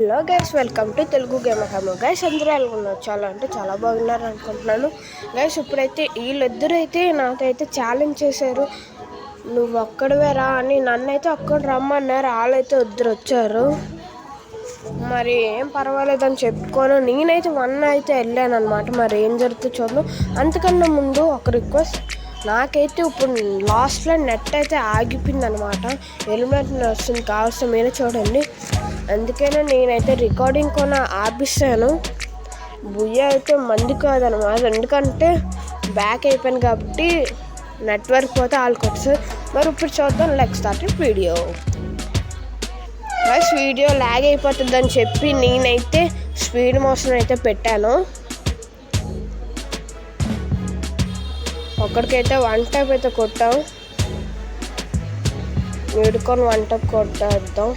Hello guys, welcome to Telugu game హమ్. Guys అందరూ అనుకున్నారు చాలా బాగున్నారు అనుకుంటున్నాను. గైస్ ఇప్పుడైతే వీళ్ళిద్దరూ అయితే నాకైతే ఛాలెంజ్ చేశారు, నువ్వు ఒక్కడవే రా అని. నన్నైతే ఒక్కడు రమ్మన్నారు, వాళ్ళైతే ఇద్దరు వచ్చారు. మరి ఏం పర్వాలేదని చెప్పుకోను, నేనైతే అయితే వెళ్ళాను అనమాట. మరి ఏం జరుగుతుందో చూద్దాం. అంతకన్నా ముందు ఒక రిక్వెస్ట్, నాకైతే ఇప్పుడు లాస్ట్లో నెట్ అయితే ఆగిపోయింది అనమాట. ఎలిమినేట్ వస్తుంది, కావాల్సిన మీరే చూడండి. అందుకనే నేనైతే రికార్డింగ్ కొన ఆపిస్తాను. బుయ్య అయితే మంది కాదనమాట, ఎందుకంటే బ్యాక్ అయిపోయాను కాబట్టి నెట్వర్క్ పోతే వాళ్ళకి వస్తుంది. మరి ఇప్పుడు చూద్దాం, let's start video. Bus video lag అయిపోతుందని చెప్పి నేనైతే స్పీడ్ మోషన్ అయితే పెట్టాను. ఒక్కడికైతే వన్ టైప్ అయితే కొట్టాం, వీడుకొని వన్ టైప్ కొట్టేద్దాం.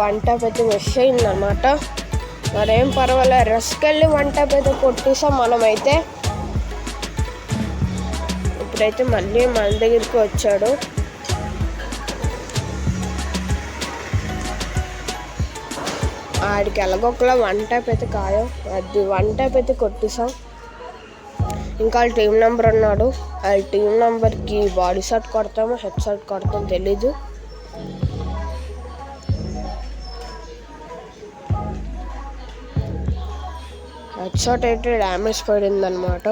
వన్ టైప్ అయితే మిస్ అయిందనమాట. మరేం పర్వాలేదు, రెస్ట్కి వెళ్ళి వన్ టైప్ అయితే కొట్టేసాం మనమైతే. ఇప్పుడైతే మళ్ళీ మన దగ్గరికి వచ్చాడు. ఆడికి ఎలాగొకలా వన్ టైప్ అయితే ఖాయం, అది వన్ టైప్ అయితే కొట్టేసాం. ఇంకా వాళ్ళ టీం నెంబర్ ఉన్నాడు, వాళ్ళ టీం నెంబర్కి బాడీ షాట్ కొడతామో హెడ్ షాట్ కొడతామో తెలీదు. హెడ్ షాట్ అయితే డ్యామేజ్ పడింది అనమాట,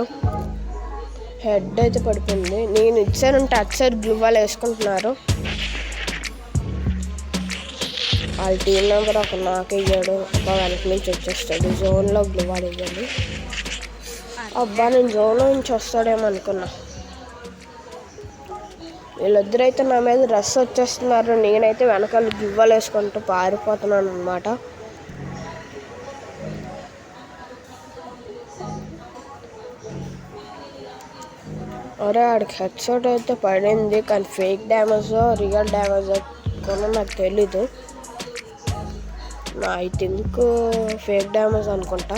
హెడ్ అయితే పడిపోయింది. నేను ఇచ్చానంటే అటు సైడ్ గ్లూవాల్ వేసుకుంటున్నారు. వాళ్ళ టీం నెంబర్ ఒక నాకు వేయడు, ఒక వెనక నుంచి వచ్చేస్తాడు. జోన్లో గ్లూవాల్ వేయాలి. అబ్బా, నేను జోన్లో నుంచి వస్తాడేమో అనుకున్నా. వీళ్ళిద్దరైతే నా మీద రష్ వచ్చేస్తున్నారు, నేనైతే వెనకాల గ్లూవాల్ వేసుకుంటూ పారిపోతున్నాను అనమాట. అరే, ఆడికి హెడ్ షాట్ అయితే పడింది, కానీ ఫేక్ డ్యామేజ్ రియల్ డ్యామేజ్ కూడా నాకు తెలీదు. ఐ థింక్ ఫేక్ డ్యామేజ్ అనుకుంటా.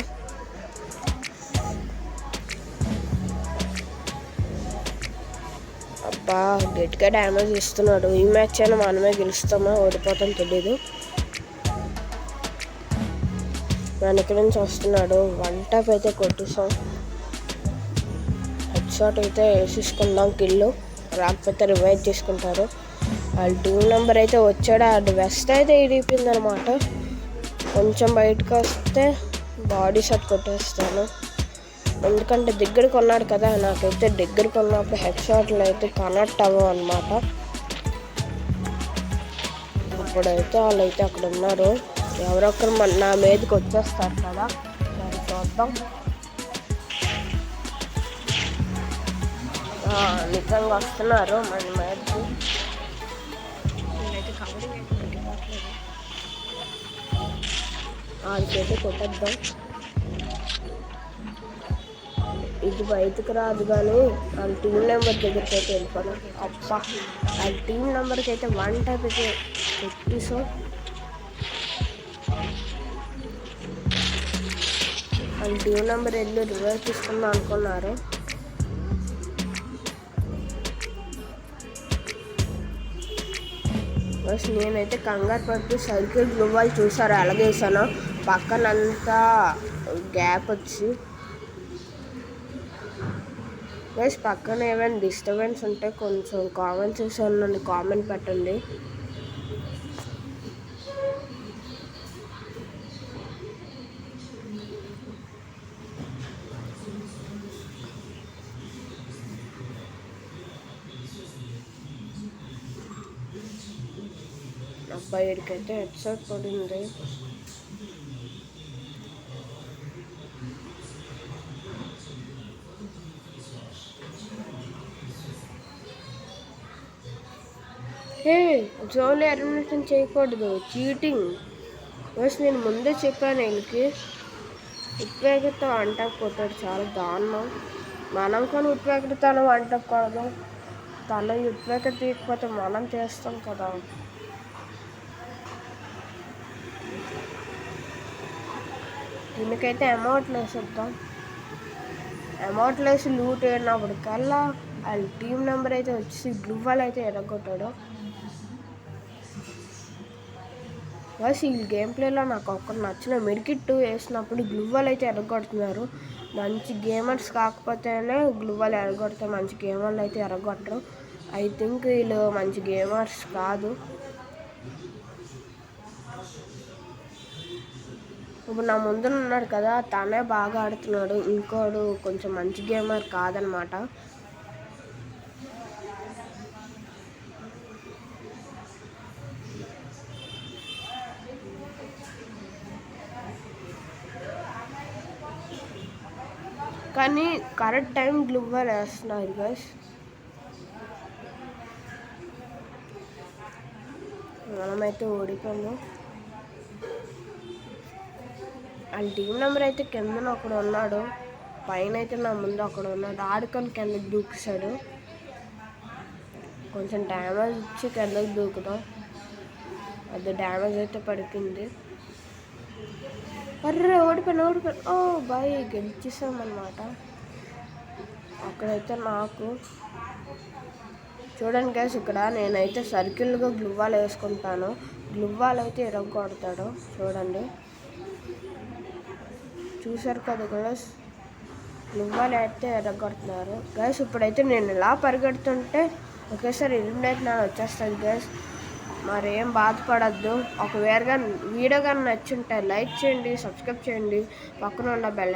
అబ్బా, గట్టిగా డ్యామేజ్ ఇస్తున్నాడు. ఈ మ్యాచ్ అయినా మనమే గెలుస్తామా ఓడిపోతాం తెలీదు. వెనక నుంచి వస్తున్నాడు, వన్ టాప్ అయితే కొట్టేసాం. హెడ్ షాట్ అయితే వేసేసుకుందాం, కిల్లు రాకపోతే రివైవ్ చేసుకుంటారు. వాళ్ళ టీం నెంబర్ అయితే వచ్చాడు, అది వెస్ట్ అయితే ఇరిగిపోయింది అనమాట. కొంచెం బయటకు వస్తే బాడీ షాట్ కొట్టేస్తాను, ఎందుకంటే దగ్గరికి ఉన్నాడు కదా. నాకైతే దగ్గరికి ఉన్నప్పుడు హెడ్ షాట్లు అయితే కనెక్ట్ అవ్వవు అనమాట. ఇప్పుడైతే వాళ్ళైతే అక్కడ ఉన్నారు, ఎవరొక్కరు నా మీదకి వచ్చేస్తారు కదా. సరే చూద్దాం. నిజంగా వస్తున్నారు మన మీదకి. నేనైతే కవరింగ్ అయితే పెట్టిపోవట్లేదు, వాళ్ళకైతే కొట్టేద్దాం. ఇది బయటకు రాదు, కానీ వాళ్ళ టీం నెంబర్ దగ్గరికి అయితే వెళ్ళిపోదాం. అబ్బా, వాళ్ళ టీం నెంబర్కి అయితే వన్ టైప్ అయితే పెట్టేసాం. వాళ్ళ టీం నెంబర్ వెళ్ళి రివర్స్ తీసుకుందాం అనుకున్నారు. బస్ నేనైతే కంగారు పడుతూ సైకిల్ గ్లూవాల్ చూసారు ఎలాగేసానో, పక్కనంతా గ్యాప్ వచ్చి. బస్ పక్కన ఏమైనా డిస్టర్బెన్స్ ఉంటే కొంచెం కామెంట్ చేశాను, నన్ను కామెంట్ పెట్టండి. అబ్బాయికైతే హెడ్ షాట్ పడింది. జోన్లో ఎలిమినేషన్ చేయకూడదు, చీటింగ్. బస్ నేను ముందే చెప్పాను వీళ్ళకి. ఉత్వేగతో వంటకు కొట్టాడు, చాలా దారుణం. మనం కానీ ఉత్వేగతను వంటకూడదు, తన ఉత్వేగ తీయకపోతే మనం చేస్తాం కదా. దీనికైతే అమౌంట్లు వేసేద్దాం. అమౌంట్లు వేసి లూట్ అయినప్పటికల్లా వాళ్ళ టీం నెంబర్ అయితే వచ్చి గ్లూవాల్ అయితే ఎరగొట్టాడు. బస్ ఈ గేమ్ ప్లేలో నాకు ఒక్కటి నచ్చిన మెడికిట్ వేసినప్పుడు గ్లూవాల్ అయితే ఎరగొడుతున్నారు. మంచి గేమర్స్ కాకపోతేనే గ్లూవాల్ ఎరగొడతారు, మంచి గేమర్లు అయితే ఎరగొట్టరు. ఐ థింక్ వీళ్ళు మంచి గేమర్స్ కాదు. ఇప్పుడు నా ముందున ఉన్నాడు కదా, తనే బాగా ఆడుతున్నాడు, ఇంకోడు కొంచెం మంచి గేమర్ కాదనమాట. కానీ కరెక్ట్ టైం గ్లూవాల్ వేస్తున్నారు గైస్. మనమైతే ఓడిపోయాము. వాళ్ళ టీం నెంబర్ అయితే కిందన ఒకడు ఉన్నాడు, పైన అయితే నా ముందు అక్కడ ఉన్నాడు. ఆడుకొని కిందకి దూకేశాడు. కొంచెం డ్యామేజ్ ఇచ్చి కిందకి దూకుతాం. అది డ్యామేజ్ అయితే పడిపోయింది. అర్రే ఓడిపోయాను. ఓ బాయ్ గెలిచేసామన్నమాట. అక్కడైతే నాకు చూడండి గైస్, ఇక్కడ నేనైతే సర్కిల్గా గ్లూవాల్ వేసుకుంటాను. గ్లూవాల్ అయితే ఇరగొడతాడు. చూడండి, చూసారు కదా గైస్, గ్లూవాల్ అయితే ఎరగొడుతున్నారు గైస్. ఇప్పుడైతే నేను ఇలా పరిగెడుతుంటే ఒకేసారి ఎలిమినేట్ నా వచ్చేస్తుంది గైస్. మరేం బాధపడద్దు. ఒకవేళ వీడియో కానీ నచ్చుంటే లైక్ చేయండి, సబ్స్క్రైబ్ చేయండి, పక్కన ఉన్న బెల్